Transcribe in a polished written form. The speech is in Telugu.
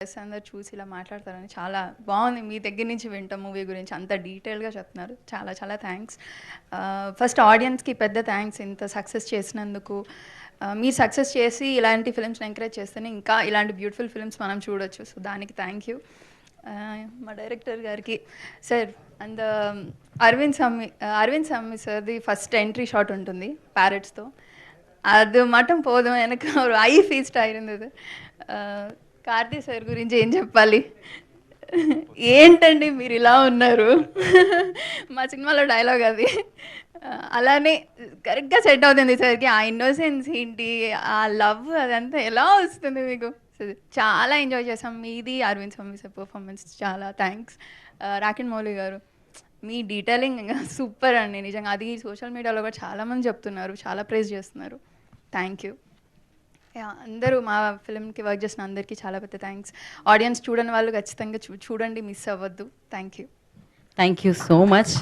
అందరు చూసి ఇలా మాట్లాడతారని చాలా బాగుంది. మీ దగ్గర నుంచి వింటాం మూవీ గురించి అంత డీటెయిల్గా చెప్తున్నారు. చాలా చాలా థ్యాంక్స్. ఫస్ట్ ఆడియన్స్కి పెద్ద థ్యాంక్స్ ఇంత సక్సెస్ చేసినందుకు. మీరు సక్సెస్ చేసి ఇలాంటి ఫిల్మ్స్ని ఎంకరేజ్ చేస్తేనే ఇంకా ఇలాంటి బ్యూటిఫుల్ ఫిల్మ్స్ మనం చూడొచ్చు. సో దానికి థ్యాంక్ యూ. మా డైరెక్టర్ గారికి సార్ అండ్ అరవింద్ సమ్మి సార్ది ఫస్ట్ ఎంట్రీ షాట్ ఉంటుంది ప్యారెట్స్తో. அது மட்டும் போதும் எனக்கு ஒரு ஐ ஃபீஸ்ட் ஆயிருந்தது. కార్తీ సార్ గురించి ఏం చెప్పాలి, ఏంటండి మీరు ఇలా ఉన్నారు, మా సినిమాలో డైలాగ్ అది. అలానే కరెక్ట్గా సెట్ అవుతుంది సార్కి. ఆ ఇన్నోసెన్స్ ఏంటి, ఆ లవ్ అదంతా ఎలా వస్తుంది మీకు. చాలా ఎంజాయ్ చేసాం. మీది అరవింద్ స్వామి సార్ పర్ఫార్మెన్స్ చాలా థ్యాంక్స్. రాకెన్ మౌలి గారు మీ డీటెయిలింగ్ సూపర్ అండి నిజంగా. అది సోషల్ మీడియాలో కూడా చాలామంది చెప్తున్నారు, చాలా ప్రైజ్ చేస్తున్నారు. Thank you. అందరూ మా ఫిల్మ్కి వర్క్ చేసిన అందరికీ చాలా పెద్ద థ్యాంక్స్. ఆడియన్స్ చూడని వాళ్ళు ఖచ్చితంగా చూడండి, మిస్ అవ్వద్దు. Thank you. Thank you so much.